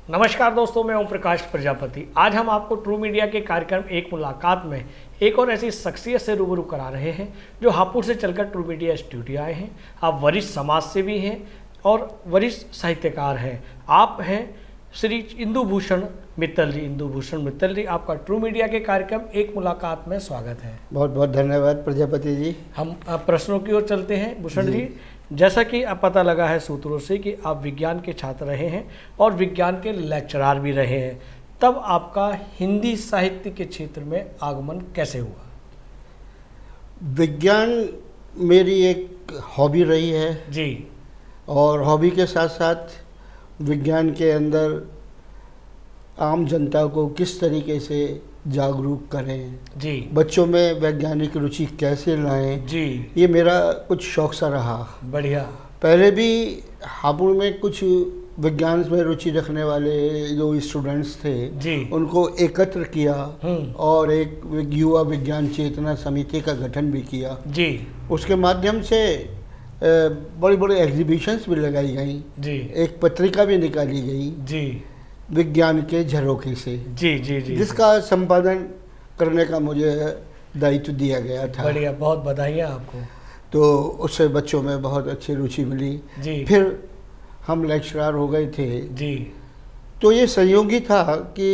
नमस्कार दोस्तों, मैं ओम प्रकाश प्रजापति। आज हम आपको ट्रू मीडिया के कार्यक्रम एक मुलाकात में एक और ऐसी शख्सियत से रूबरू करा रहे हैं जो हापुड़ से चलकर ट्रू मीडिया स्टूडियो आए हैं। आप वरिष्ठ समाज सेवी हैं और वरिष्ठ साहित्यकार हैं। आप हैं श्री इंदु भूषण मित्तल जी। इंदु भूषण मित्तल जी, आपका ट्रू मीडिया के कार्यक्रम एक मुलाकात में स्वागत है। बहुत बहुत धन्यवाद प्रजापति जी। हम प्रश्नों की ओर चलते हैं। भूषण जी, जैसा कि अब पता लगा है सूत्रों से कि आप विज्ञान के छात्र रहे हैं और विज्ञान के लेक्चरार भी रहे हैं, तब आपका हिंदी साहित्य के क्षेत्र में आगमन कैसे हुआ? विज्ञान मेरी एक हॉबी रही है जी। और हॉबी के साथ साथ विज्ञान के अंदर आम जनता को किस तरीके से जागरूक करें जी, बच्चों में वैज्ञानिक रुचि कैसे लाएं जी, ये मेरा कुछ शौक सा रहा। बढ़िया। पहले भी हापुड़ में कुछ विज्ञान में रुचि रखने वाले जो स्टूडेंट्स थे जी, उनको एकत्र किया और एक युवा विज्ञान चेतना समिति का गठन भी किया जी। उसके माध्यम से बड़ी बड़ी एग्जीबिशंस भी लगाई गई जी, एक पत्रिका भी निकाली गई जी, विज्ञान के झरोखे से जी, जी, जी, जिसका संपादन करने का मुझे दायित्व दिया गया था। बढ़िया, बहुत बधाइयाँ आपको। तो उससे बच्चों में बहुत अच्छी रुचि मिली जी। फिर हम लेक्चरार हो गए थे जी। तो ये संयोगी था कि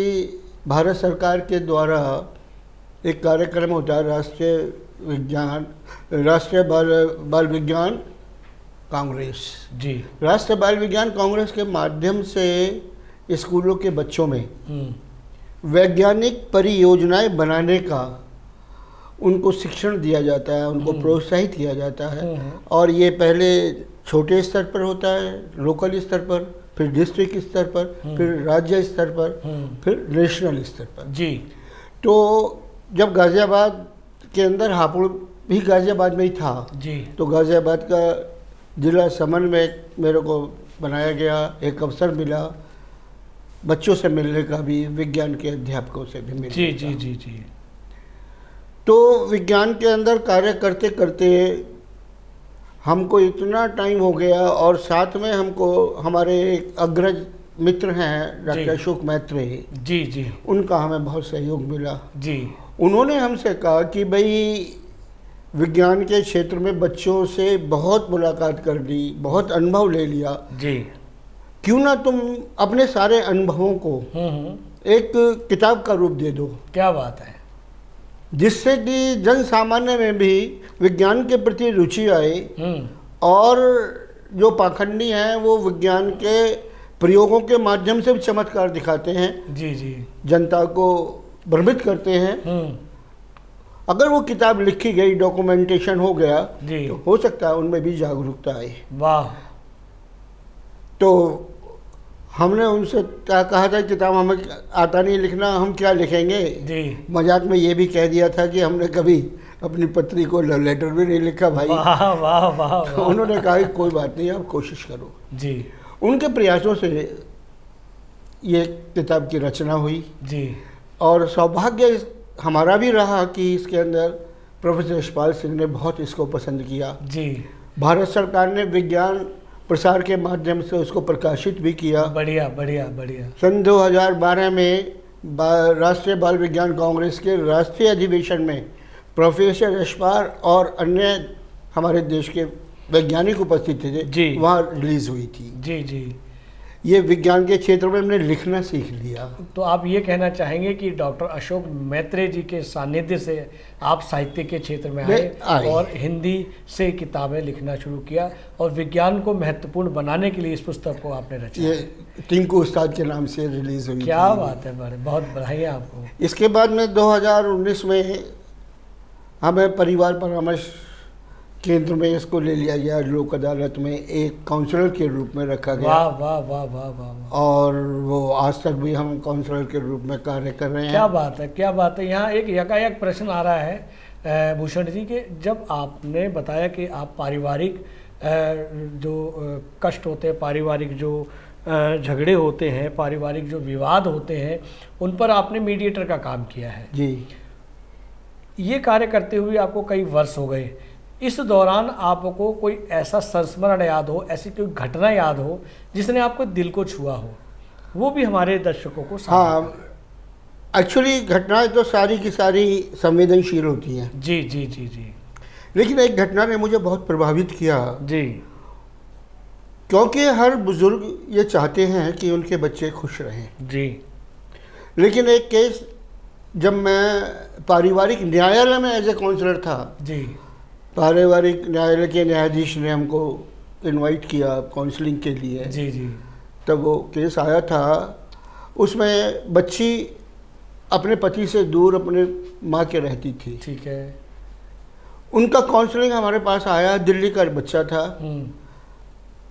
भारत सरकार के द्वारा एक कार्यक्रम होता है राष्ट्रीय बाल विज्ञान कांग्रेस। जी। राष्ट्रीय बाल विज्ञान कांग्रेस के माध्यम से स्कूलों के बच्चों में वैज्ञानिक परियोजनाएं बनाने का उनको शिक्षण दिया जाता है, उनको प्रोत्साहित किया जाता है। और ये पहले छोटे स्तर पर होता है, लोकल स्तर पर, फिर डिस्ट्रिक्ट स्तर पर, फिर राज्य स्तर पर, फिर नेशनल स्तर पर। जी। तो जब गाज़ियाबाद के अंदर हापुड़ भी गाज़ियाबाद में ही था जी। तो गाज़ियाबाद का जिला समन्वयक मेरे को बनाया गया। एक अवसर मिला बच्चों से मिलने का भी, विज्ञान के अध्यापकों से भी मिलने जी, का। जी, जी, जी। तो विज्ञान के अंदर कार्य करते करते हमको इतना टाइम हो गया और साथ में हमको हमारे एक अग्रज मित्र हैं डॉक्टर अशोक मैत्रे जी, जी, उनका हमें बहुत सहयोग मिला। जी। उन्होंने हमसे कहा कि भाई विज्ञान के क्षेत्र में बच्चों से बहुत मुलाकात कर ली, बहुत अनुभव ले लिया, जी। क्यों ना तुम अपने सारे अनुभवों को एक किताब का रूप दे दो। क्या बात है। जिससे कि जन सामान्य में भी विज्ञान के प्रति रुचि आए और जो पाखंडी हैं वो विज्ञान के प्रयोगों के माध्यम से भी चमत्कार दिखाते हैं, जी, जी, जनता को भ्रमित करते हैं। अगर वो किताब लिखी गई, डॉक्यूमेंटेशन हो गया तो हो सकता है उनमें भी जागरूकता आए। वाह। तो हमने उनसे क्या कहा था, किताब हमें आता नहीं लिखना, हम क्या लिखेंगे। जी। मजाक में ये भी कह दिया था कि हमने कभी अपनी पत्नी को लव लेटर भी नहीं लिखा भाई। वाह वाह वाह। तो उन्होंने कहा कि कोई बात नहीं, आप कोशिश करो। जी। उनके प्रयासों से ये किताब की रचना हुई। जी। और सौभाग्य हमारा भी रहा कि इसके अंदर प्रोफेसर यशपाल सिंह ने बहुत इसको पसंद किया। जी। भारत सरकार ने विज्ञान प्रसार के माध्यम से उसको प्रकाशित भी किया। बढ़िया बढ़िया बढ़िया। सन 2012 में राष्ट्रीय बाल विज्ञान कांग्रेस के राष्ट्रीय अधिवेशन में प्रोफेसर यशपाल और अन्य हमारे देश के वैज्ञानिक उपस्थित थे जी, वहाँ रिलीज हुई थी। जी जी। ये विज्ञान के क्षेत्र में हमने लिखना सीख लिया। तो आप ये कहना चाहेंगे कि डॉक्टर अशोक मैत्रे जी के सानिध्य से आप साहित्य के क्षेत्र में आए और हिंदी से किताबें लिखना शुरू किया और विज्ञान को महत्वपूर्ण बनाने के लिए इस पुस्तक को आपने रचा। ये टिंकू उस्ताद के नाम से रिलीज हुई। क्या बात है, बहुत बधाइयाँ आपको। इसके बाद में 2019 में हमें परिवार परामर्श केंद्र में इसको ले लिया गया, लोक अदालत में एक काउंसलर के रूप में रखा गया। वाह वाह वाह वाह वाह। और वो आज तक भी हम काउंसलर के रूप में कार्य कर रहे हैं। क्या बात है, क्या बात है। यहाँ एक यकायक प्रश्न आ रहा है भूषण जी के, जब आपने बताया कि आप पारिवारिक जो कष्ट होते हैं, पारिवारिक जो झगड़े होते हैं, पारिवारिक जो विवाद होते हैं, उन पर आपने मीडिएटर का काम किया है जी। ये कार्य करते हुए आपको कई वर्ष हो गए। इस दौरान आपको कोई ऐसा संस्मरण याद हो, ऐसी कोई घटना याद हो जिसने आपको दिल को छुआ हो? वो भी हमारे दर्शकों को हाँ, एक्चुअली घटनाएं तो सारी की सारी संवेदनशील होती हैं। जी जी जी जी। लेकिन एक घटना ने मुझे बहुत प्रभावित किया जी। क्योंकि हर बुजुर्ग ये चाहते हैं कि उनके बच्चे खुश रहें। जी। लेकिन एक केस, जब मैं पारिवारिक न्यायालय में एज ए काउंसलर था, जी, पारिवारिक न्यायालय के न्यायाधीश ने हमको इनवाइट किया काउंसलिंग के लिए। जी जी। तब वो केस आया था, उसमें बच्ची अपने पति से दूर अपने माँ के रहती थी। ठीक है। उनका काउंसलिंग हमारे पास आया, दिल्ली का बच्चा था,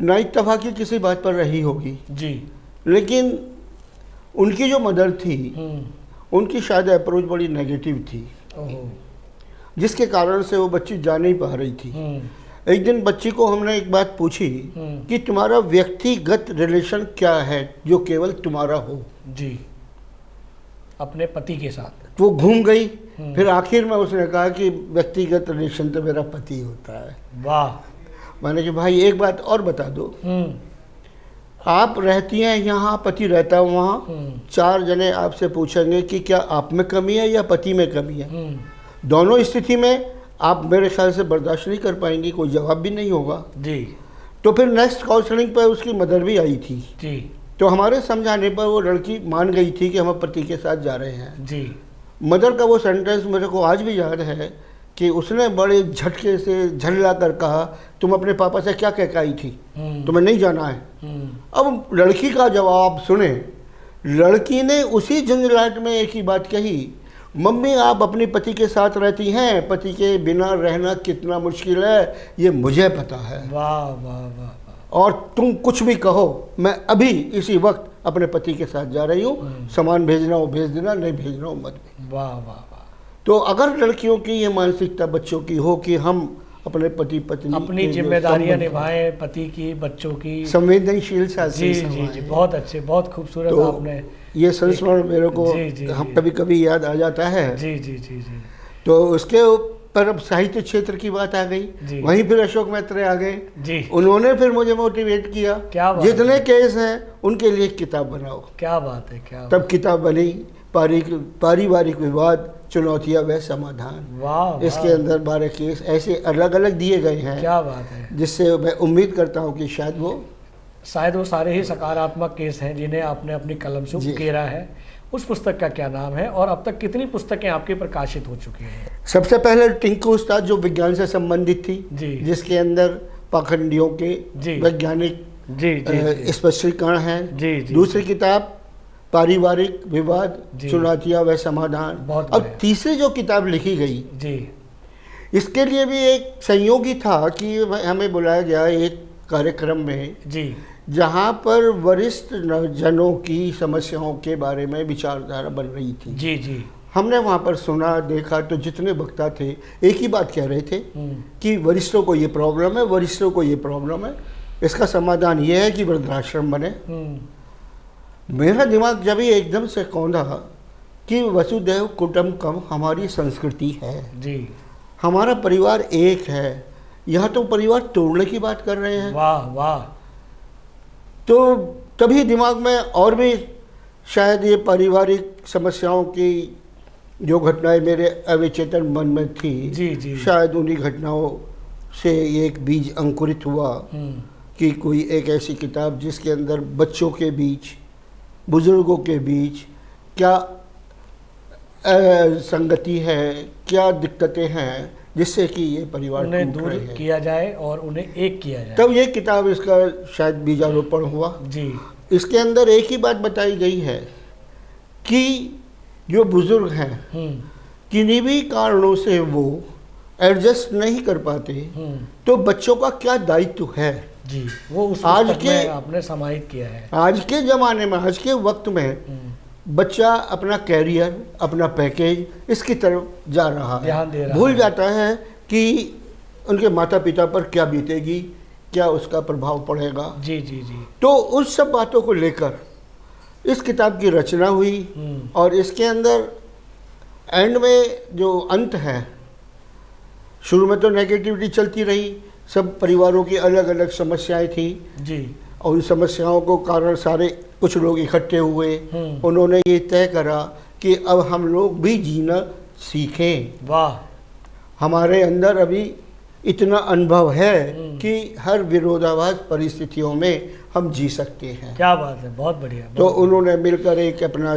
ना इत्तफाकी किसी बात पर रही होगी जी, लेकिन उनकी जो मदर थी उनकी शायद अप्रोच बड़ी नेगेटिव थी, जिसके कारण से वो बच्ची जा नहीं पा रही थी। एक दिन बच्ची को हमने एक बात पूछी कि तुम्हारा व्यक्तिगत रिलेशन क्या है जो केवल तुम्हारा हो। जी, अपने पति के साथ। वो घूम गई, फिर आखिर में उसने कहा कि व्यक्तिगत रिलेशन तो मेरा पति होता है। वाह। मैंने कि भाई एक बात और बता दो, आप रहती हैं यहाँ, पति रहता है वहाँ, 4 जने आपसे पूछेंगे कि क्या आप में कमी है या पति में कमी है। दोनों स्थिति में आप मेरे ख्याल से बर्दाश्त नहीं कर पाएंगी, कोई जवाब भी नहीं होगा। जी। तो फिर नेक्स्ट काउंसलिंग पर उसकी मदर भी आई थी। जी। तो हमारे समझाने पर वो लड़की मान गई थी कि हम पति के साथ जा रहे हैं। जी। मदर का वो सेंटेंस मेरे को आज भी याद है कि उसने बड़े झटके से झल्ला कर कहा, तुम अपने पापा से क्या कह के आई थी, तुम्हें नहीं जाना है। अब लड़की का जवाब सुने, लड़की ने उसी झंझलाहट में एक ही बात कही, मम्मी आप अपने पति के साथ रहती हैं, पति के बिना रहना कितना मुश्किल है ये मुझे पता है। वाह वाह वाह। और तुम कुछ भी कहो, मैं अभी इसी वक्त अपने पति के साथ जा रही हूँ, सामान भेजना हो भेज देना, नहीं भेजना हो मत। वाह वाह वाह। तो अगर लड़कियों की ये मानसिकता बच्चों की हो कि हम अपने पति पत्नी अपनी जिम्मेदारियां निभाएं, पति की, बच्चों की, संवेदनशील साथ। जी जी जी, बहुत अच्छे, बहुत खूबसूरत। तो आपने ये संस्मरण मेरे को हम कभी कभी याद आ जाता है। जी जी जी जी। तो उसके पर अब साहित्य क्षेत्र की बात आ गई, वहीं फिर अशोक मैत्रेय आ गए जी। उन्होंने फिर मुझे मोटिवेट किया, क्या बात, जितने केस हैं उनके लिए किताब बनाओ। क्या बात है, क्या तब किताब बनी, पारिवारिक विवाद, चुनौतियां व समाधान। वाह। इसके अंदर 12 केस ऐसे अलग अलग दिए गए हैं। क्या बात है। जिससे मैं उम्मीद करता हूँ कि शायद वो सारे ही सकारात्मक केस हैं जिन्हें आपने अपनी कलम से उकेरा है। उस पुस्तक का क्या नाम है और अब तक कितनी पुस्तकें आपकी प्रकाशित हो चुकी हैं? सबसे पहले टिंकू उस्ताद जो विज्ञान से संबंधित थी जी, जिसके अंदर पाखंडियों के वैज्ञानिक स्पष्टीकरण हैं। दूसरी किताब पारिवारिक विवाद, चुनौतियां व समाधान। अब तीसरी जो किताब लिखी गई जी, इसके लिए भी एक संयोगी था कि हमें बुलाया गया एक कार्यक्रम में जी, जहाँ पर वरिष्ठ जनों की समस्याओं के बारे में विचारधारा बन रही थी। जी जी। हमने वहाँ पर सुना, देखा, तो जितने वक्ता थे एक ही बात कह रहे थे कि वरिष्ठों को ये प्रॉब्लम है, वरिष्ठों को ये प्रॉब्लम है, इसका समाधान ये है कि वृद्धाश्रम बने। मेरा दिमाग जब ही एकदम से कौंधा कि वसुदैव कुटुंबकम हमारी संस्कृति है जी, हमारा परिवार एक है, यह तो परिवार तोड़ने की बात कर रहे हैं। वाह वाह। तो तभी दिमाग में और भी शायद ये पारिवारिक समस्याओं की जो घटनाएं मेरे अविचेतन मन में थी जी जी, शायद उन्हीं घटनाओं से एक बीज अंकुरित हुआ कि कोई एक ऐसी किताब जिसके अंदर बच्चों के बीच, बुजुर्गों के बीच क्या संगति है, क्या दिक्कतें हैं, जिससे कि ये परिवार उन्हें दूर किया जाए और उन्हें एक किया जाए। तब ये किताब, इसका शायद बीजारोपण हुआ जी। इसके अंदर एक ही बात बताई गई है कि जो बुजुर्ग हैं किन्हीं भी कारणों से वो एडजस्ट नहीं कर पाते, तो बच्चों का क्या दायित्व है जी, वो उस आज के आपने समाहित किया है। आज के ज़माने में, आज के वक्त में बच्चा अपना कैरियर, अपना पैकेज, इसकी तरफ जा रहा है, ध्यान दे रहा भूल जाता है कि उनके माता पिता पर क्या बीतेगी, क्या उसका प्रभाव पड़ेगा। जी जी जी। तो उस सब बातों को लेकर इस किताब की रचना हुई और इसके अंदर एंड में जो अंत है, शुरू में तो नेगेटिविटी चलती रही, सब परिवारों की अलग अलग समस्याएं थी जी, और उन समस्याओं को कारण सारे कुछ लोग इकट्ठे हुए, उन्होंने ये तय करा कि अब हम लोग भी जीना सीखें। वाह। हमारे अंदर अभी इतना अनुभव है कि हर विरोधाभास परिस्थितियों में हम जी सकते हैं। क्या बात है, बहुत बढ़िया। तो उन्होंने मिलकर एक अपना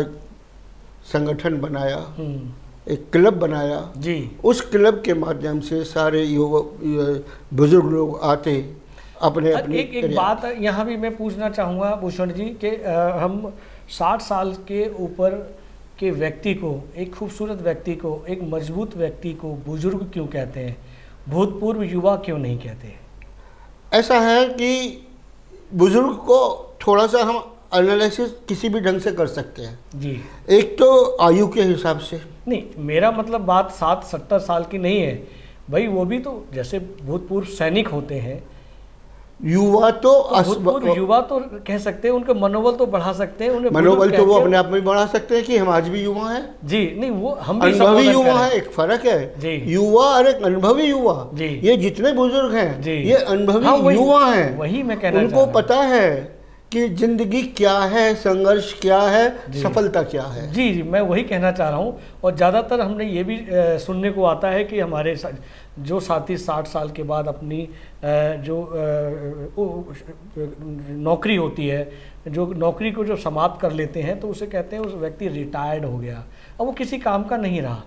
संगठन बनाया, एक क्लब बनाया जी। उस क्लब के माध्यम से सारे युवक बुजुर्ग लोग आते अपने अपने। एक बात यहाँ भी मैं पूछना चाहूँगा भूषण जी कि हम 60 साल के ऊपर के व्यक्ति को, एक खूबसूरत व्यक्ति को, एक मजबूत व्यक्ति को बुजुर्ग क्यों कहते हैं, भूतपूर्व युवा क्यों नहीं कहते? ऐसा है कि बुजुर्ग को थोड़ा सा हम एनालिसिस किसी भी ढंग से कर सकते हैं जी। एक तो आयु के हिसाब से, नहीं मेरा मतलब बात 60-70 साल की नहीं है भाई, वो भी तो जैसे भूतपूर्व सैनिक होते हैं, युवा तो युवा तो कह सकते हैं, उनका मनोबल तो बढ़ा सकते हैं, उन्हें मनोबल तो वो अपने आप में बढ़ा सकते हैं कि हम आज भी युवा हैं जी। नहीं वो हम भी अनुभवी युवा है, एक फर्क है जी। युवा और एक अनुभवी युवा जी। ये जितने बुजुर्ग हैं जी, ये अनुभवी युवा हैं, वही मैं कहना उनको पता है कि जिंदगी क्या है, संघर्ष क्या है, सफलता क्या है। जी जी, मैं वही कहना चाह रहा हूँ। और ज़्यादातर हमने ये भी सुनने को आता है कि हमारे जो साथी 60 साल के बाद अपनी जो नौकरी होती है, जो नौकरी को जो समाप्त कर लेते हैं, तो उसे कहते हैं उस व्यक्ति रिटायर्ड हो गया, अब वो किसी काम का नहीं रहा।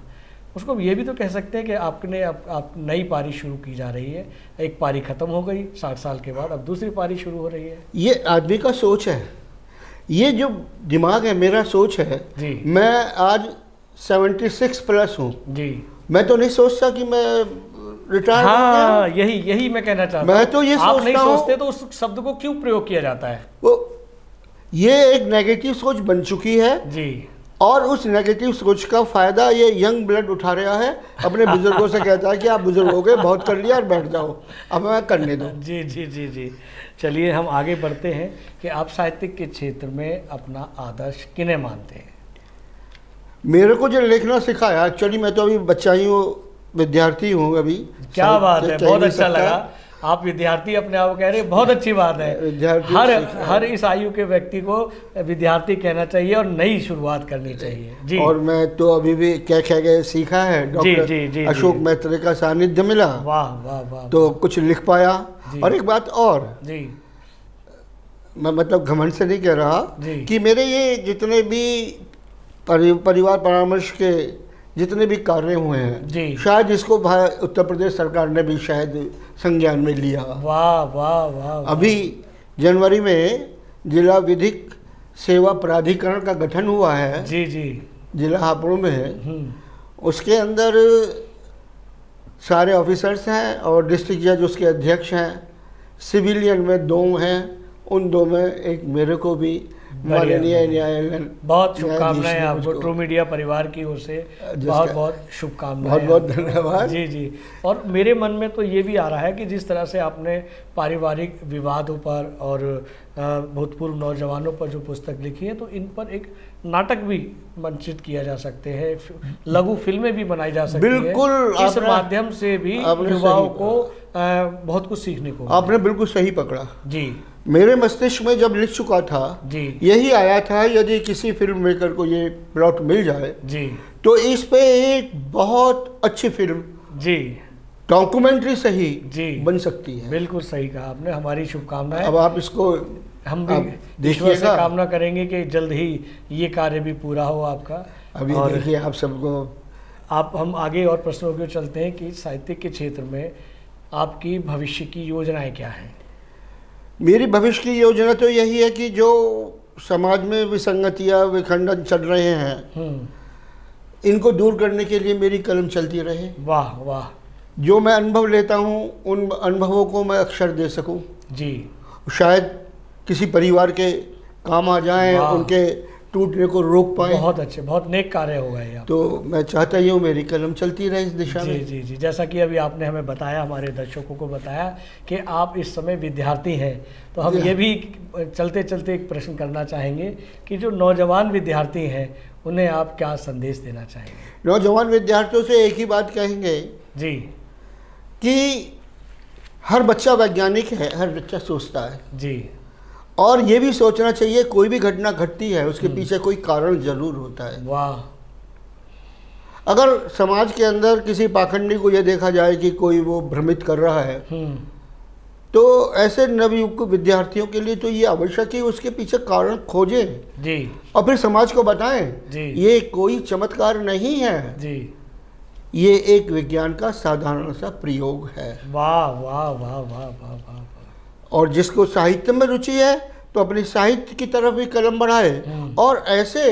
उसको ये भी तो कह सकते हैं कि आपने आप नई पारी शुरू की जा रही है, एक पारी ख़त्म हो गई 60 साल के बाद, अब दूसरी पारी शुरू हो रही है। ये आदमी का सोच है, ये जो दिमाग है, मेरा सोच है जी। मैं आज 76 प्लस हूँ जी। मैं तो नहीं सोचता कि मैं रिटायर। हाँ, यही मैं कहना चाहता हूँ। मैं तो ये आप नहीं सोचते तो उस शब्द को क्यों प्रयोग किया जाता है? वो ये एक नेगेटिव सोच बन चुकी है जी, और उस नेगेटिव सोच का फायदा ये यंग ब्लड उठा रहा है, अपने बुजुर्गों से कहता है कि आप बुजुर्ग हो गए, बहुत कर लिया और बैठ जाओ, अब मैं करने दो। जी जी जी जी। चलिए हम आगे बढ़ते हैं कि आप साहित्य के क्षेत्र में अपना आदर्श किन्हें मानते हैं? मेरे को जो लिखना सिखाया, एक्चुअली मैं तो अभी बच्चा ही हूँ, विद्यार्थी हूँ अभी। क्या बात है, बहुत अच्छा लगा। आप विद्यार्थी अपने आप कह रहे हैं, बहुत अच्छी बात है। हर इस आयु के व्यक्ति को विद्यार्थी कहना चाहिए और नई शुरुआत करनी चाहिए जी। और मैं तो अभी भी क्या क्या सीखा है, डॉक्टर अशोक मैत्रेय का सानिध्य मिला। वाह वाह वाह। तो कुछ लिख पाया। और एक बात और जी, मैं मतलब घमंड से नहीं कह रहा कि मेरे ये जितने भी परिवार परामर्श के जितने भी कार्य हुए हैं, शायद इसको उत्तर प्रदेश सरकार ने भी शायद संज्ञान में लिया। वाह वाह वाह। अभी जनवरी में जिला विधिक सेवा प्राधिकरण का गठन हुआ है जी जी, जिला हापुड़ में है। उसके अंदर सारे ऑफिसर्स हैं और डिस्ट्रिक्ट जज उसके अध्यक्ष हैं। सिविलियन में 2 हैं, उन 2 में एक मेरे को भी माननीय न्यायालय। बहुत शुभकामनाएं आपको, ट्रू मीडिया परिवार की ओर से बहुत बहुत शुभकामनाएं। बहुत बहुत धन्यवाद जी जी। और मेरे मन में तो ये भी आ रहा है कि जिस तरह से आपने पारिवारिक विवादों पर और भूतपूर्व नौजवानों पर जो पुस्तक लिखी है, तो इन पर एक नाटक भी मंचित किया जा सकते हैं, लघु फिल्में भी बनाई जा सकती है। बिल्कुल, इस माध्यम से भी युवाओं को बहुत कुछ सीखने को। आपने बिल्कुल सही पकड़ा जी। मेरे मस्तिष्क में जब लिख चुका था जी, यही आया था, यदि किसी फिल्म मेकर को ये प्लॉट मिल जाए जी, तो इस पे एक बहुत अच्छी फिल्म जी, डॉक्यूमेंट्री सही जी बन सकती है। बिल्कुल सही कहा आपने, हमारी शुभकामनाएं। अब आप इसको, हम भी ईश्वर से कामना करेंगे कि जल्द ही ये कार्य भी पूरा हो आपका। अभी देखिए आप सबको। हम आगे और प्रश्नों की ओर चलते हैं कि साहित्य के क्षेत्र में आपकी भविष्य की योजनाएं क्या हैं? मेरी भविष्य की योजना तो यही है कि जो समाज में विसंगतियाँ, विखंडन चल रहे हैं, इनको दूर करने के लिए मेरी कलम चलती रहे। वाह वाह। जो मैं अनुभव लेता हूँ, उन अनुभवों को मैं अक्षर दे सकूँ जी, शायद किसी परिवार के काम आ जाएं, उनके टूटने को रोक पाए। बहुत अच्छे, बहुत नेक कार्य होगा ये। तो मैं चाहता ही हूँ मेरी कलम चलती रहे इस दिशा में। जी जी जी। जैसा कि अभी आपने हमें बताया, हमारे दर्शकों को बताया कि आप इस समय विद्यार्थी हैं, तो हम ये भी चलते चलते एक प्रश्न करना चाहेंगे कि जो नौजवान विद्यार्थी हैं उन्हें आप क्या संदेश देना चाहेंगे? नौजवान विद्यार्थियों से एक ही बात कहेंगे जी, कि हर बच्चा वैज्ञानिक है, हर बच्चा सोचता है जी, और ये भी सोचना चाहिए कोई भी घटना घटती है उसके पीछे कोई कारण जरूर होता है। वाह। अगर समाज के अंदर किसी पाखंडी को यह देखा जाए कि कोई वो भ्रमित कर रहा है, तो ऐसे नवयुवक विद्यार्थियों के लिए तो ये आवश्यक है उसके पीछे कारण खोजें जी, और फिर समाज को बताएं जी। ये कोई चमत्कार नहीं है जी, ये एक विज्ञान का साधारण सा प्रयोग है। वाह वाह वाह वाह वाह वाह। और जिसको साहित्य में रुचि है तो अपनी साहित्य की तरफ भी कलम बढ़ाए और ऐसे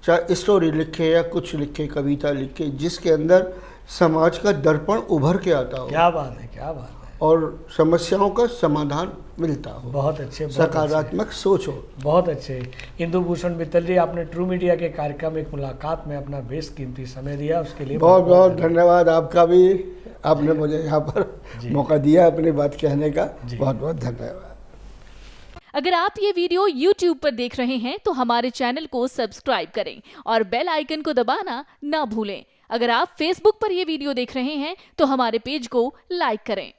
स्टोरी लिखे या कुछ लिखे, कविता लिखे जिसके अंदर समाज का दर्पण उभर के आता हो। क्या बात है, क्या बात है। और समस्याओं का समाधान मिलता हो। बहुत अच्छे, सकारात्मक सोच हो। बहुत अच्छे। इंदु भूषण मित्तल जी, आपने ट्रू मीडिया के कार्यक्रम एक मुलाकात में अपना बेशकीमती समय दिया, उसके लिए बहुत बहुत धन्यवाद आपका भी। आपने मुझे यहाँ पर मौका दिया अपनी बात कहने का, बहुत बहुत धन्यवाद। अगर आप ये वीडियो YouTube पर देख रहे हैं तो हमारे चैनल को सब्सक्राइब करें और बेल आइकन को दबाना ना भूलें। अगर आप Facebook पर ये वीडियो देख रहे हैं तो हमारे पेज को लाइक करें।